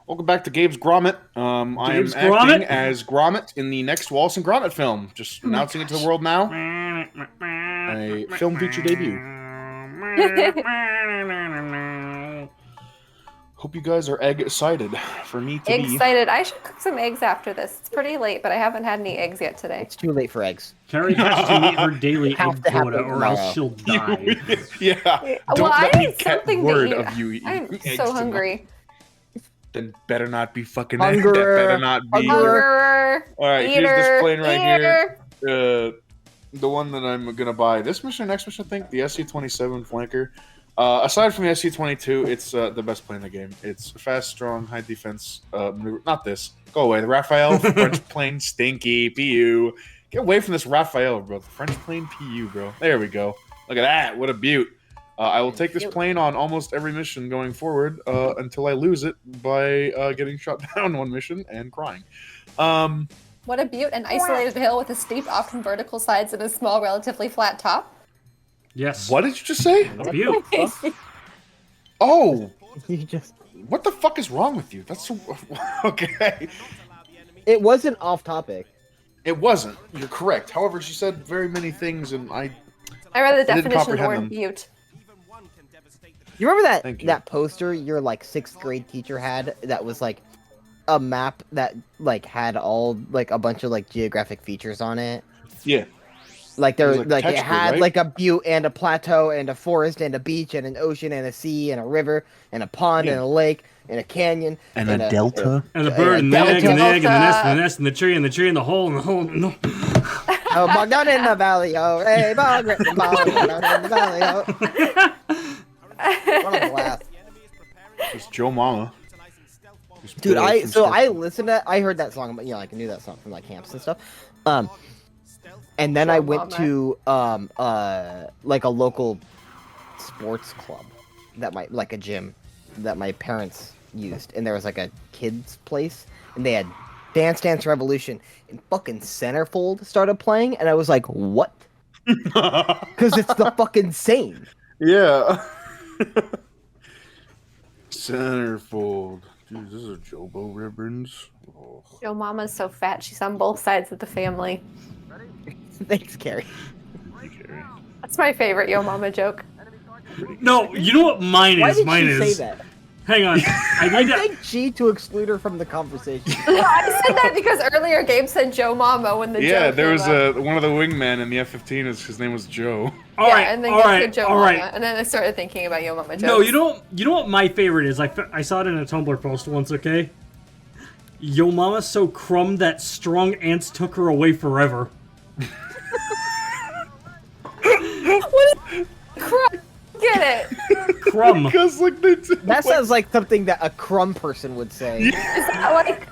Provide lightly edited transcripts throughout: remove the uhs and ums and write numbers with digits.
Welcome back to Gabe's Grommet. I am Gabe's acting Grommet? as Grommet in the next Wallace and Gromit film. Just announcing it to the world now. A film feature debut. Hope you guys are egg-excited for me to be. Excited. I should cook some eggs after this. It's pretty late, but I haven't had any eggs yet today. It's too late for eggs. Carrie has to meet her daily Have egg to happen quota, or tomorrow. else she'll die. Yeah. Well, Don't I let me need get something to word eat. of you eating I'm eggs so tonight. hungry. Then better not be fucking Hunger. That better not be. Hunger. All right, Eater, here's this plane right eater. here. The one that I'm gonna buy. This mission, next mission, I think the SC-27 flanker. Aside from the SC-22, it's the best plane in the game. It's fast, strong, high defense. Not this. Go away. The Raphael French plane, stinky. PU. Get away from this Raphael, bro. The French plane, PU, bro. There we go. Look at that. What a beaut. I will take this plane on almost every mission going forward until I lose it by getting shot down one mission and crying. What a beaut. An isolated hill with a steep, often vertical sides and a small, relatively flat top. Yes. What did you just say? A beaut. Oh, You just. what the fuck is wrong with you? That's so... Okay. It wasn't off topic. It wasn't. You're correct. However, she said very many things, and I read the didn't definition of the comprehend word them. beaut. You remember Thank you. that poster your like 6th grade teacher had that was like a map that like had all like a bunch of like geographic features on it? Yeah. Like there It was, was like, like it textured, had right? like a butte and a plateau and a forest and a beach and an ocean and a sea and a river and a pond Yeah. and a lake and a canyon And a delta. And the bird, and the Delta. egg, and the egg, and the nest, and the nest, and the tree, and the tree, and the hole, and the hole, and the... Oh, bog down in the valley, oh, hey, bog down in the valley, oh. What a blast. It's Joe Mama. Just Dude, Bill from Star- I listened to I heard that song, but like I knew that song from like camps and stuff. And then I went to like a local sports club that like a gym that my parents used, and there was like a kids place, and they had Dance Dance Revolution, and fucking Centerfold started playing, and I was like, what? Because it's the fucking same. Yeah. Centerfold. Dude, this is Jobo ribbons. Oh. Yo, Mama's so fat. She's on both sides of the family. Thanks, Carrie. Okay. That's my favorite Yo Mama joke. No, you know what mine Why is? did Mine she is... say that? Hang on. I I need to... think G to exclude her from the conversation. I said that because earlier Gabe said Joe Mama when the Yeah, joke there came was up. one of the wingmen in the F-15. His name was Joe. All Yeah, right, and then all Gabe right, said Joe all Mama, right. and then I started thinking about Yo Mama jokes. No, you know what my favorite is? I saw it in a Tumblr post once, okay? Yo mama's so crumb that strong ants took her away forever. What is crap? Get it? Crumb. Because like they That sounds like something that a crumb person would say. Is that like?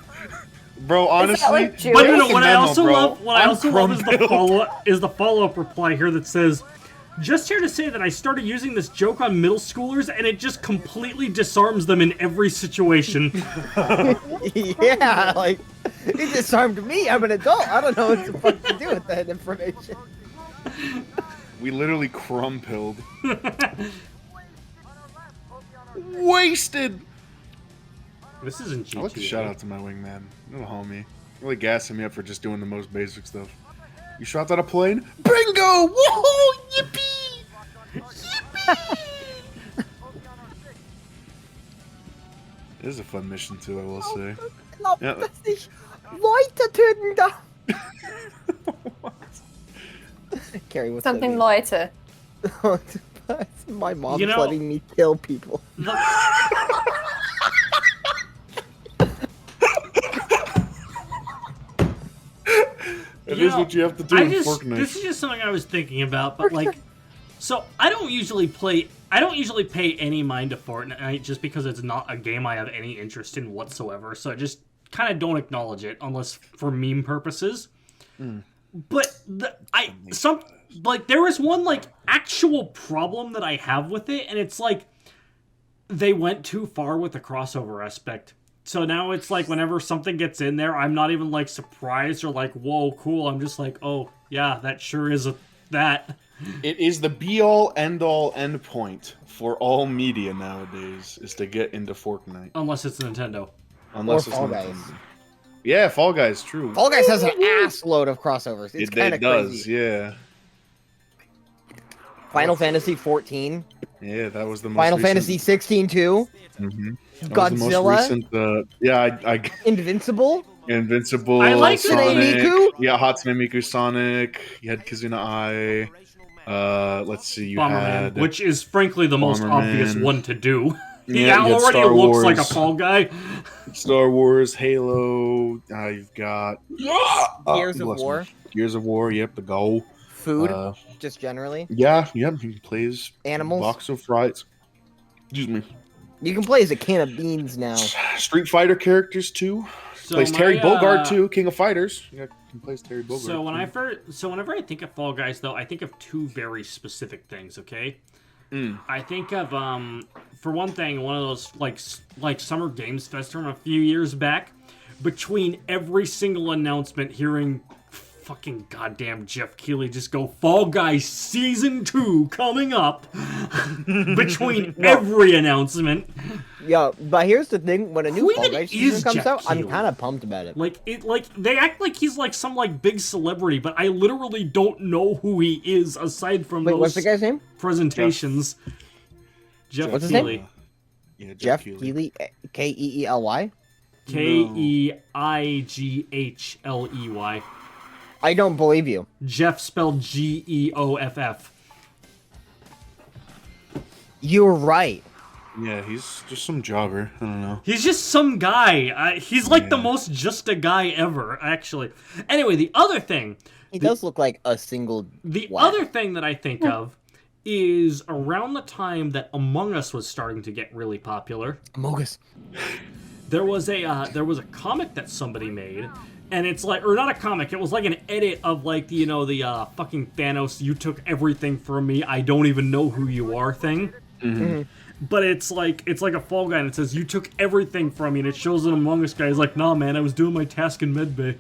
bro, honestly. like Jewish? But no, Fucking what I also love, I'm is the follow-up reply here that says, "Just here to say that I started using this joke on middle schoolers, and it just completely disarms them in every situation." Yeah, like, it disarmed me. I'm an adult. I don't know what the fuck to do with that information. We literally crumpilled. Wasted. This isn't GTA. I like to shout out to my wingman, little homie, really gassing me up for just doing the most basic stuff. You shot at a plane? Bingo! Whoa! Yippee! Yippee! It is a fun mission too, I will say. Yeah. Leute töten da. Carrie, what's Something that Leute. mean? My mom's You know- letting me kill people. It You is know, what you have to do I in just, Fortnite. this is just something I was thinking about, but like, so I don't usually pay any mind to Fortnite just because it's not a game I have any interest in whatsoever. So I just kind of don't acknowledge it unless for meme purposes. But there was one like actual problem that I have with it, and it's like they went too far with the crossover aspect. So now it's like whenever something gets in there, I'm not even like surprised or like, whoa, cool. I'm just like, oh yeah, that sure is that. It is the be-all, end-all, end point for all media nowadays, is to get into Fortnite. Unless it's Nintendo. Unless Fall it's Guys. Nintendo. Yeah, Fall Guys, true. Fall Guys has an ass load of crossovers. It's kind of does, crazy. yeah. Final Fantasy 14. Yeah, that was the most Final recent. Fantasy 16 too. Mhm. That was the Godzilla. most recent, yeah, I Invincible. Invincible, I like Sonic, Miku. yeah, Hatsune Miku, Sonic. You had Kizuna Ai. Let's see, you Bomberman, had which is frankly the most obvious Bomberman. one to do. He Yeah, you had already Star looks like a Wars. Fall Guy. Star Wars, Halo. You've got Gears of bless me. War. Gears of War. Yep, the goal. Food. Just generally. Yeah, he plays Animals. box of fries. Excuse me. You can play as a can of beans now. Street Fighter characters too. So Plays Terry my, Bogard too, King of Fighters. Yeah, he plays Terry Bogard. So when too. whenever I think of Fall Guys, though, I think of two very specific things. Okay, I think of for one thing, one of those like Summer Games Fest from a few years back. Between every single announcement, hearing fucking goddamn Jeff Keighley just go Fall Guys Season 2 coming up. Between every announcement. Yeah, but here's the thing: when a new Who Fall even Guys is season comes Jeff out, I'm Keighley? kind of pumped about it. Like they act like he's like some like big celebrity, but I literally don't know who he is aside from Wait, those what's the guy's name? presentations. Jeff What's his Keighley. name? Yeah, Jeff Keighley, Keely. Keightley. I don't believe you. Jeff spelled Geoff. You're right. Yeah, he's just some jobber. I don't know. He's just some guy. He's like the Yeah. most just a guy ever, actually. Anyway, the other thing. He does look like a single. The whack. other thing that I think of is around the time that Among Us was starting to get really popular. Among Us. There was a comic that somebody made, and it's like, or not a comic, it was like an edit of like the fucking Thanos, you took everything from me, I don't even know who you are thing. Mm-hmm. But it's like a Fall Guy, and it says you took everything from me, and it shows an Among Us guy. He's like, nah, man, I was doing my task in medbay.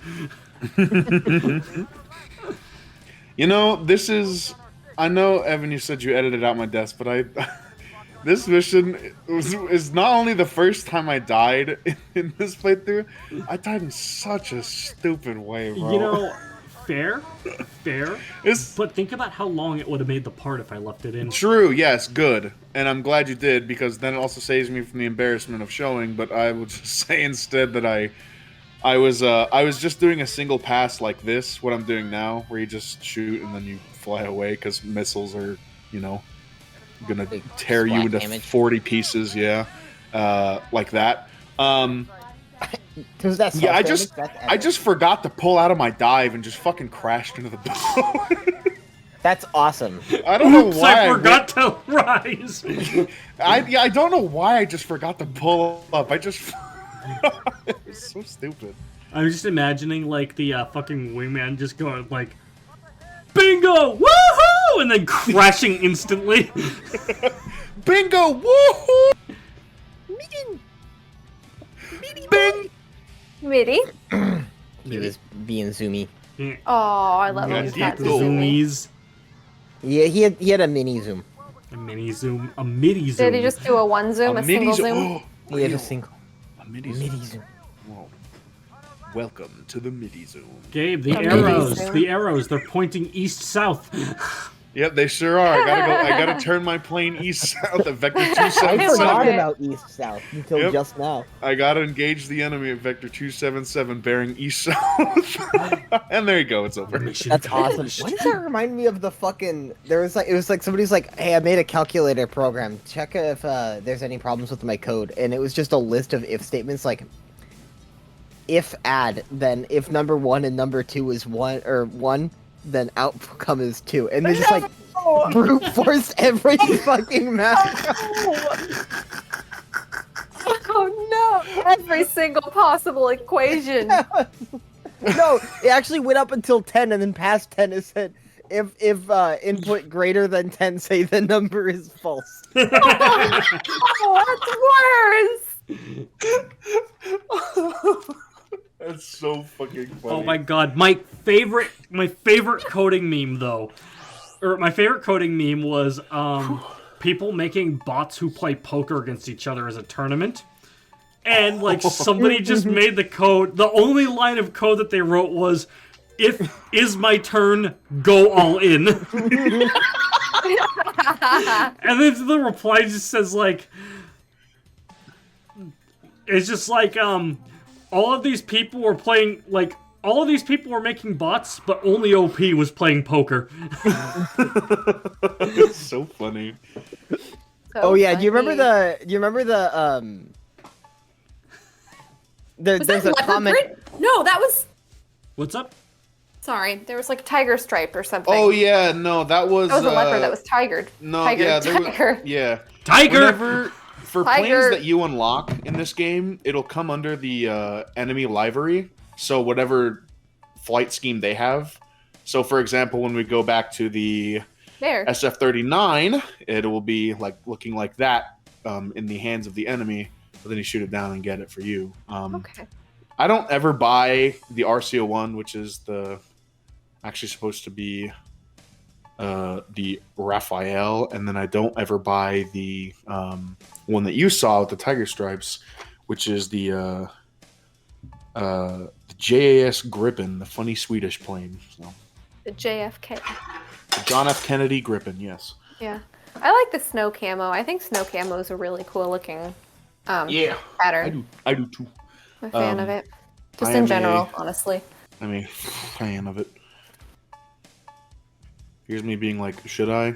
You know, this is. I know, Evan, you said you edited out my deaths, but this mission is not only the first time I died in this playthrough, I died in such a stupid way, bro. You know, fair. It's But think about how long it would have made the part if I left it in. true, yes, good. And I'm glad you did, because then it also saves me from the embarrassment of showing, but I will just say instead that I was just doing a single pass like this, what I'm doing now, where you just shoot and then you fly away, because missiles are, gonna Big tear you splat into damage. 40 pieces, yeah. Like that. Does that Yeah, self-damage? I just forgot to pull out of my dive and just fucking crashed into the boat. That's awesome. I don't know Oops, why. I forgot to rise. I don't know why I just forgot to pull up. It was so stupid. I'm just imagining like the fucking wingman just going like, bingo, woohoo, and then crashing instantly. Bingo! Woohoo! Bing! Midi. He was being zoomy. Oh, I love Yeah, when he's deep got zoom. Zoomy. Zoomies, Yeah, he had a mini zoom. a mini zoom, a midi zoom. Did he just do a one zoom, a single zoom? Oh, He had a single a midi mini zoom. zoom. Whoa. Welcome to the midi zoom. Gabe, the A midi arrows, zoom. the arrows, they're pointing east-south. Yep, they sure are. I gotta turn my plane east south at vector I 277. forgot it. about east south until Yep. just now. I gotta engage the enemy at vector 277 bearing east south. And there you go, it's over. Mission That's awesome. accomplished. Why does that remind me of the fucking? It was like somebody's like, "Hey, I made a calculator program. Check if there's any problems with my code." And it was just a list of if statements like, if add, then if number 1 and number 2 is 1, then outcome is 2, and they just like brute force every fucking math. Oh no! Every single possible equation. No, it actually went up until 10, and then past 10 it said if input greater than 10, say the number is false. Oh, that's worse. That's so fucking funny. Oh my god, my favorite coding meme though, or my favorite coding meme was people making bots who play poker against each other as a tournament. and like somebody just made the code. The only line of code that they wrote was, "If is my turn, go all in." And then the reply just says like, it's just like all of these people were playing like. All of these people were making bots, but only OP was playing poker. It's so funny. Oh yeah, do you remember the Was there's that a leopard comment. print? No, that was. What's up? Sorry, there was like tiger stripe or something. Oh yeah, no, that was. That was a leopard that was tigered. No, tiger, yeah, tiger. Tiger! Whenever, for Tiger. planes that you unlock in this game, it'll come under the enemy livery. So whatever flight scheme they have. So for example, when we go back to the There. SF-39, it will be like looking like that in the hands of the enemy. But then you shoot it down and get it for you. Okay. I don't ever buy the RC-01, which is the actually supposed to be the Raphael, and then I don't ever buy the one that you saw with the tiger stripes, which is the JAS Gripen, the funny Swedish plane. So. The JFK. The John F. Kennedy Gripen, yes. Yeah. I like the snow camo. I think snow camo is a really cool looking pattern. I do too. I'm a fan of it. Just I in am general, honestly. I'm a fan of it. Here's me being like, should I?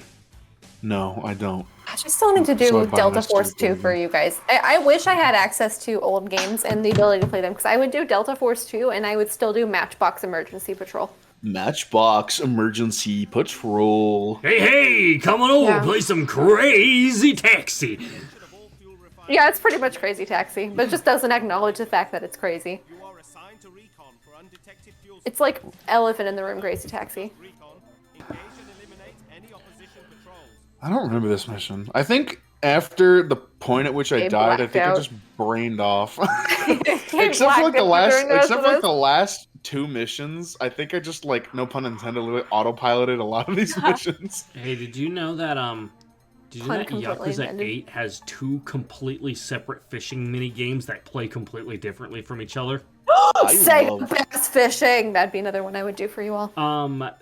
No, I don't. I just still need to do So I buy Delta this Force too, 2 for you guys. I wish I had access to old games and the ability to play them, because I would do Delta Force 2 and I would still do Matchbox Emergency Patrol. Matchbox Emergency Patrol. Hey, come on over, Yeah. play some Crazy Taxi. Yeah, it's pretty much Crazy Taxi, but it just doesn't acknowledge the fact that it's crazy. It's like Elephant in the Room Crazy Taxi. I don't remember this mission. I think after the point at which I Gabe died, I blacked think I out. just brained off. Except except for like the last two missions, I think I just like, no pun intended, autopiloted a lot of these missions. Hey, did you know that did you know that completely Yakuza intended. 8 has 2 completely separate fishing mini games that play completely differently from each other? Say love- bass fishing. That'd be another one I would do for you all.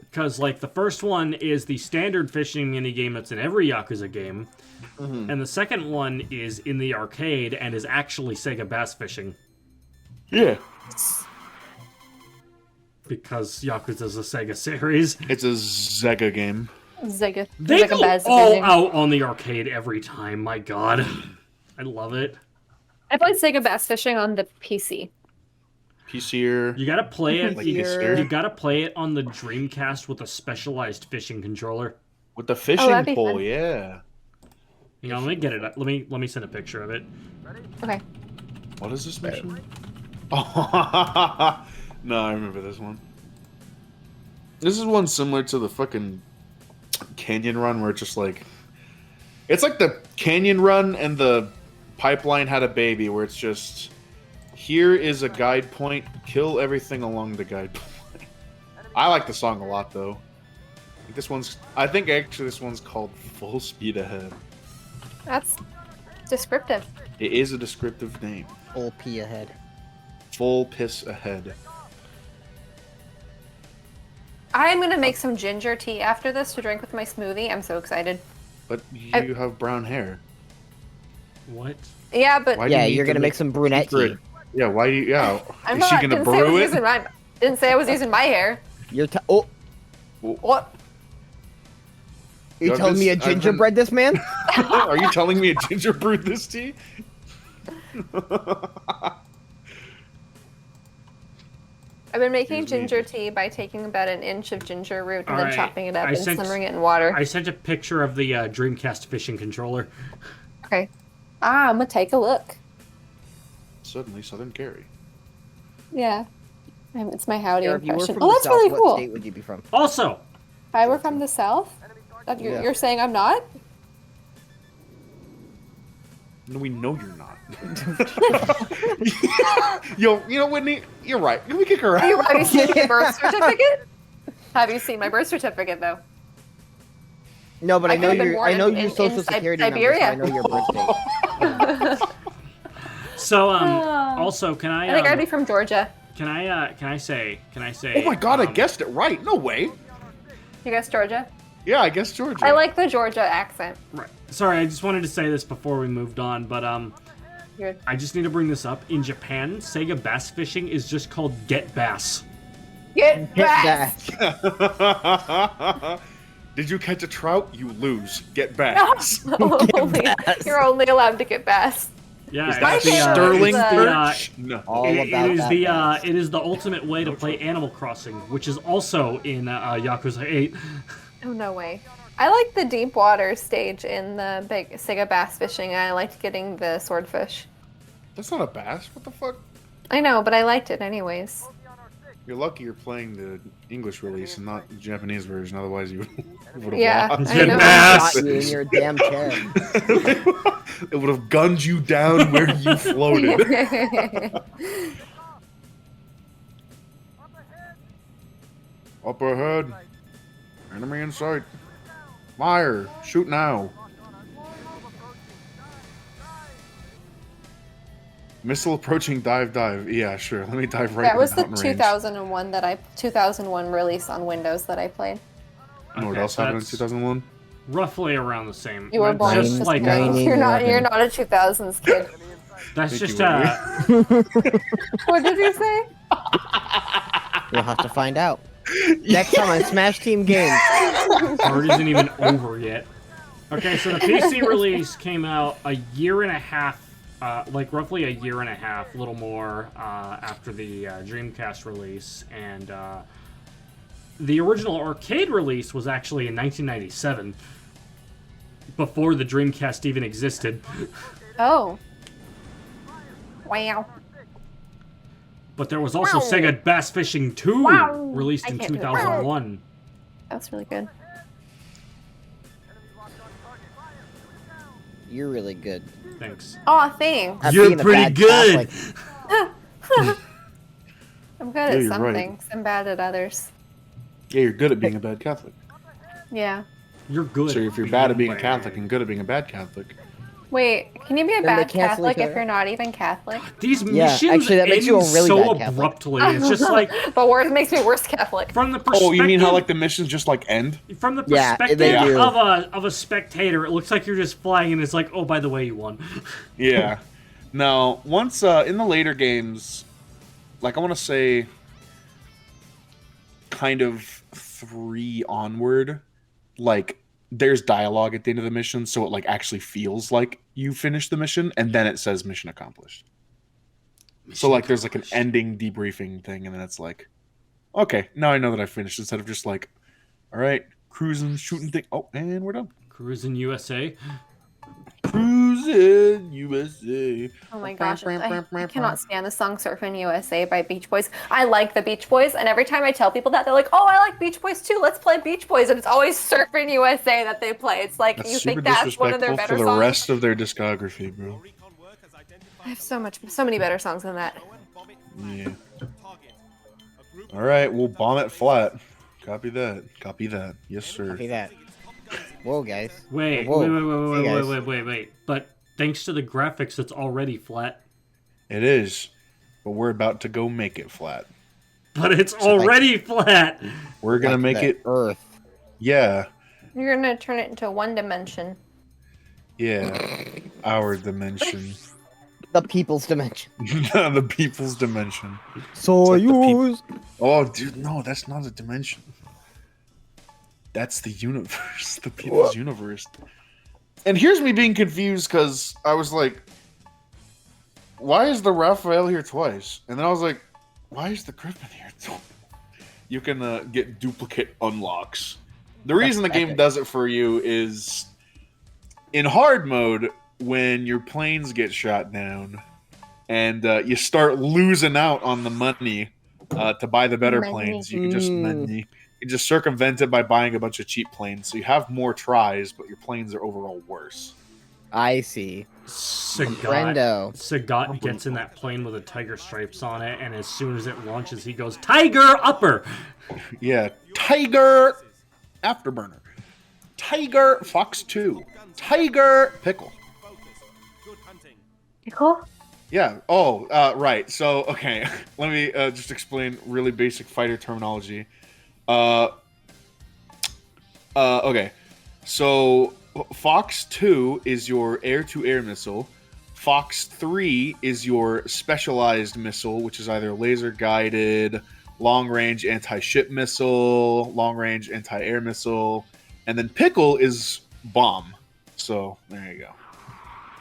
Because like the first one is the standard fishing mini game that's in every Yakuza game, and the second one is in the arcade and is actually Sega Bass Fishing. Yeah. Because Yakuza's a Sega series. It's a Sega game. Zega. They Zega go bass all fishing. out on the arcade every time. My God, I love it. I played Sega Bass Fishing on the PC. PCer. You gotta play it. Like you PCer. gotta play it on the Dreamcast with a specialized fishing controller. With the fishing that'd be pole, fun. yeah. You know, let me get it. Let me send a picture of it. Okay. What is this mission? Oh, no, I remember this one. This is one similar to the fucking Canyon Run, where it's just like, it's like the Canyon Run and the Pipeline had a baby, where it's just, here is a guide point, kill everything along the guide point. I like the song a lot, though. I think actually this one's called Full Speed Ahead. That's descriptive. It is a descriptive name. Full P ahead. Full piss ahead. I'm gonna make some ginger tea after this to drink with my smoothie. I'm so excited. But you have brown hair. What? Yeah, but Why do you Yeah, need you're to gonna make some brunette tea. secret- Yeah, why do you? Yeah, I'm is not. she gonna Didn't say I brew was it? using my. Didn't say I was using my hair. You're oh, What? you Yo, telling me a this- I've been- gingerbread this man? Are you telling me a ginger brewed this tea? I've been making Excuse me. ginger tea by taking about an inch of ginger root and then Alright, chopping it up I and sent- simmering it in water. I sent a picture of the Dreamcast fishing controller. Okay. I'm gonna take a look. Suddenly, Southern Carry. Yeah. It's my howdy If you were impression. from Oh, the that's South, really what cool. state would you be from? Also, If I were from the south, Yeah. you're saying I'm not? No, we know you're not. Yo, you know, Whitney, you're right. Can we kick her Have you out? seen my birth certificate? Have you seen my birth certificate though? No, but I I know could've been your born I know in- your in social security number, so Siberia. I know your birthday. So also can I I think I'd be from Georgia. can I say Oh my god, I guessed it right. No way. You guys Georgia? Yeah, I guess Georgia. I like the Georgia accent. Right. Sorry, I just wanted to say this before we moved on, but You're... I just need to bring this up. In Japan, Sega bass fishing is just called get bass. Get back! Did you catch a trout? You lose. Get bass. You're only allowed to get bass. Yeah, Is it's that the, sterling it's the, perch? No. All it about is that the bass. it is the ultimate way to play Animal Crossing, which is also in Yakuza 8. Oh, no way. I like the deep water stage in the big Sega bass fishing. I liked getting the swordfish. That's not a bass. What the fuck? I know, but I liked it anyways. You're lucky you're playing the English release and not the Japanese version. Otherwise, you would have Yeah, lost. I know. Bass. Got you in your damn chair. It would have gunned you down where you floated. Up ahead. Enemy in sight. Fire. Shoot now. Missile approaching. Dive. Yeah, sure. Let me dive right. That was the mountain range. 2001 release on Windows that I played. You know what Okay, else happened in that's 2001? Roughly around the same. You were That's born just just like you're not a 2000s kid. that's Thank just you, What did you say? You'll have to find out. Next time on Smash Team Games. Part isn't even over yet. Okay, so the PC release came out a year and a half, like roughly a year and a half, a little more, after the Dreamcast release, and the original arcade release was actually in 1997, before the Dreamcast even existed. Oh. Wow. But there was also Wow. Sega Bass Fishing 2, Wow. released I in can't do that. 2001. That's really good. You're really good. Thanks. Aw, thanks. At You're being a pretty bad good. Catholic. I'm good Yeah, at you're some right. things. I'm bad at others. Yeah, you're good at being a bad Catholic. Yeah. You're good. So if you're bad at being a Catholic and good at being a bad Catholic, Wait, can you be a Then they bad cancel Catholic each if other. you're not even Catholic? These Yeah, missions actually, that makes you a end really so bad Catholic. abruptly. It's just like But worse makes me worse Catholic. from the perspective. oh, you mean how like the missions just like end? from the Yeah, perspective they do. of a spectator, it looks like you're just flying, and it's like, oh, by the way, you won. Yeah. Now, once in the later games, like I want to say, kind of 3 onward, like there's dialogue at the end of the mission, so it like actually feels like you finished the mission, and then it says mission accomplished. So like there's like an ending debriefing thing, and then it's like, okay, now I know that I finished, instead of just like, all right, cruising, shooting thing. Oh, and we're done. Cruising USA. Cruising USA. Oh my gosh, I cannot stand the song Surfing USA by Beach Boys. I like the Beach Boys, and every time I tell people that, they're like, oh, I like Beach Boys too, let's play Beach Boys, and it's always Surfing USA that they play. It's like, That's you super think that's one of their disrespectful better for the songs? rest of their discography, bro. I have so many better songs than that. Yeah. All right, we'll bomb it flat. Copy that. Copy that. Yes, sir. Copy that. Whoa, guys. Wait, Whoa. wait. Hey, guys. Wait. But thanks to the graphics, it's already flat. It is, but we're about to go make it flat. But it's already flat. We're gonna Like make the it. Earth. Yeah, You're gonna turn it into one dimension. yeah. Our dimension, The people's dimension. the people's dimension. Soyuz. Oh, dude, no, that's not a dimension. That's the universe, the people's universe. And here's me being confused because I was like, why is the Raphael here twice? And then I was like, why is the Griffin here twice? You can get duplicate unlocks. The reason the game does it for you is in hard mode, when your planes get shot down and you start losing out on the money to buy the better Money. planes, you can just circumvent it by buying a bunch of cheap planes. So you have more tries, but your planes are overall worse. I see. Friendo. Sagat gets in that plane with the tiger stripes on it, and as soon as it launches, he goes, Tiger Upper! Yeah, Tiger Afterburner, Tiger Fox 2, Tiger Pickle. Pickle? Yeah. Oh, right. So, okay. Let me just explain really basic fighter terminology. Okay. So, Fox 2 is your air-to-air missile. Fox 3 is your specialized missile, which is either laser-guided, long-range anti-ship missile, long-range anti-air missile, and then Pickle is bomb. So, there you go.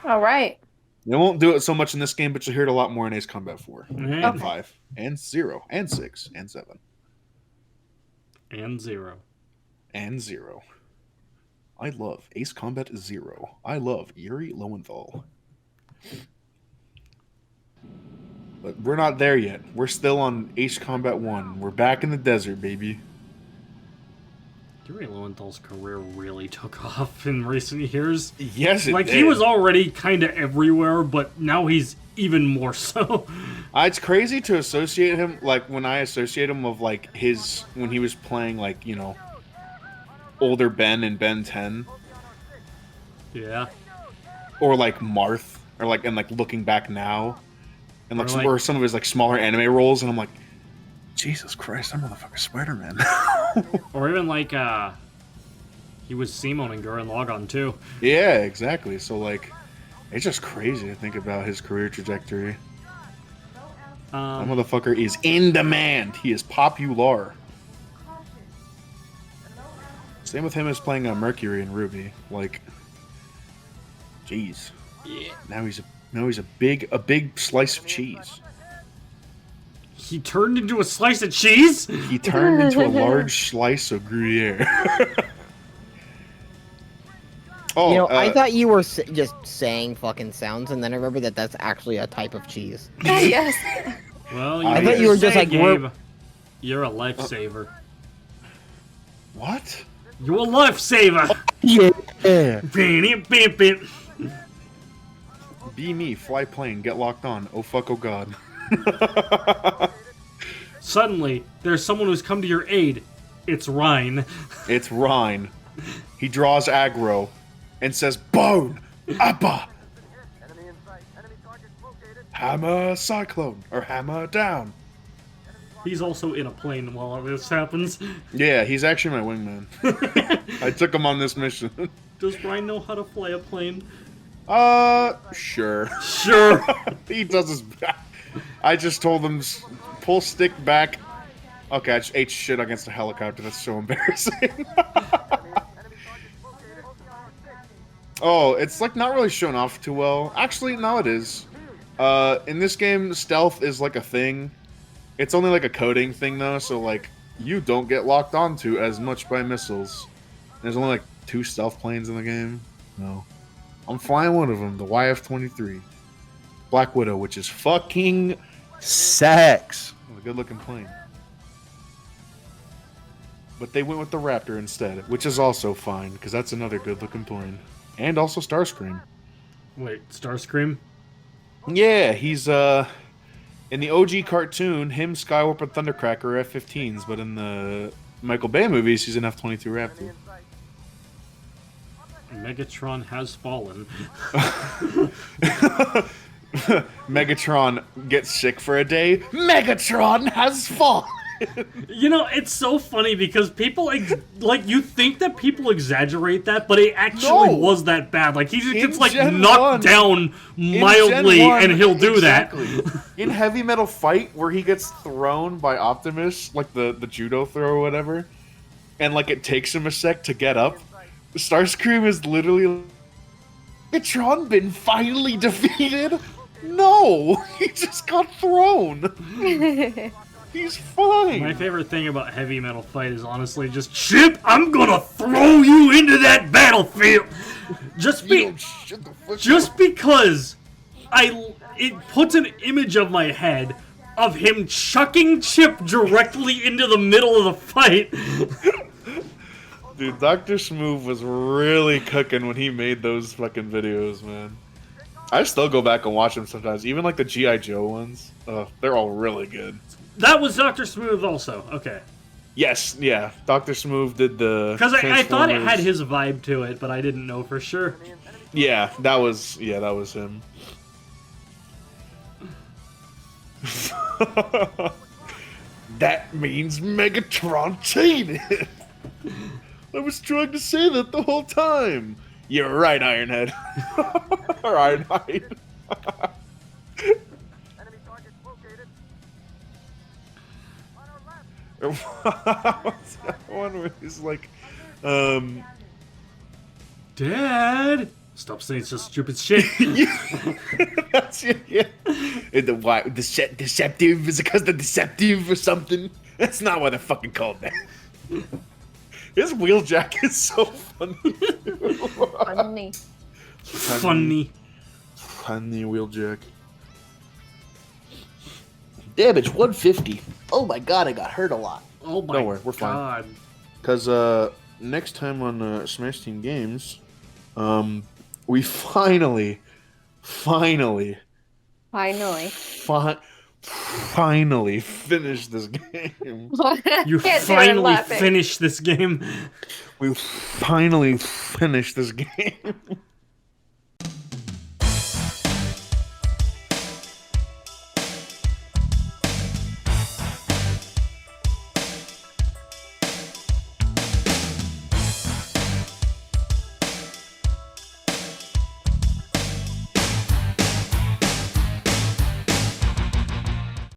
All right. They won't do it so much in this game, but you'll hear it a lot more in Ace Combat 4, Right. and 5, and 0, and 6, and 7, And 0. and 0. I love Ace Combat 0. I love Yuri Lowenthal. But we're not there yet. We're still on Ace Combat 1. We're back in the desert, baby. Yuri Lowenthal's career really took off in recent years. Yes, it Like, did. he was already kind of everywhere, but now he's even more so. It's crazy to associate him, like, when I associate him with, like, when he was playing, like, you know, older Ben in Ben 10. Yeah. Or, like, Marth. Or, like, and, like, looking back now. And, like, Or, or some of his, like, smaller anime roles, and I'm like, Jesus Christ, that motherfucker's Spider-Man. Or even, like, he was Simon in Gurren Lagann, too. Yeah, exactly. So, like, it's just crazy to think about his career trajectory. That motherfucker is in demand. He is popular. Same with him as playing Mercury and Ruby. Like, jeez. Yeah. Now he's a big slice of cheese. He turned into a slice of cheese? He turned into a large slice of Gruyere. Oh, You know, I thought you were just saying fucking sounds, and then I remember that that's actually a type of cheese. Yes. Well, I you thought you were just like, Gabe, you're a lifesaver. what? You're a lifesaver! Yeah. Be me, fly plane, get locked on. Oh fuck, oh god. Suddenly, there's someone who's come to your aid. It's Rhine. It's Rhine. He draws aggro and says, Bone! Appa! Hammer Cyclone, or Hammer Down. He's also in a plane while this happens. Yeah, he's actually my wingman. I took him on this mission. Does Rhine know how to fly a plane? Sure. Sure. He does his best. I just told him, pull stick back. Okay, I just ate shit against a helicopter. That's so embarrassing. Oh, it's like not really shown off too well. Actually, no, it is. In this game, stealth is like a thing. It's only like a coding thing though, so like you don't get locked onto as much by missiles. There's only like 2 stealth planes in the game. No. I'm flying one of them, the YF-23. Black Widow, which is fucking sex. A good looking plane. But they went with the Raptor instead, which is also fine, because that's another good looking plane. And also Starscream. Wait, Starscream? Yeah, he's in the OG cartoon, him, Skywarp, and Thundercracker are F-15s, but in the Michael Bay movies, he's an F-22 Raptor. Megatron has fallen. Megatron gets sick for a day. Megatron has fallen. You know, it's so funny because people, like, you think that people exaggerate that, but it actually No. was that bad. Like, he just In gets, like, Gen knocked 1 down In mildly, Gen 1, and he'll do exactly. that. In Heavy Metal Fight, where he gets thrown by Optimus, like the judo throw or whatever, and, like, it takes him a sec to get up, Starscream is literally Megatron been finally defeated? No! He just got thrown! He's fine! My favorite thing about Heavy Metal Fight is honestly just, Chip, I'm gonna throw you into that battlefield! Just because it puts an image of my head of him chucking Chip directly into the middle of the fight. Dude, Dr. Smooth was really cooking when he made those fucking videos, man. I still go back and watch them sometimes, even like the G.I. Joe ones. They're all really good. That was Dr. Smooth also, okay. Yes, yeah. Dr. Smooth did the Because I thought it had Transformers. his vibe to it, but I didn't know for sure. Yeah, that was him. That means Megatron cheated. I was trying to say that the whole time. You're right, Ironhead. Or Ironhide. Enemy target located. On our left. What's that one where he's like, Dad, stop saying such stupid shit. that's it, yeah. The why deceptive is because the deceptive or something. That's not what I fucking called that. His wheeljack is so funny. Funny. Funny. Wheeljack. Damage 150. Oh my god, I got hurt a lot. Oh my Don't worry, we're fine. god. Because next time on Smash Team Games, we finally finished this game. You Can't do it finally laughing. finished this game. We finally finished this game.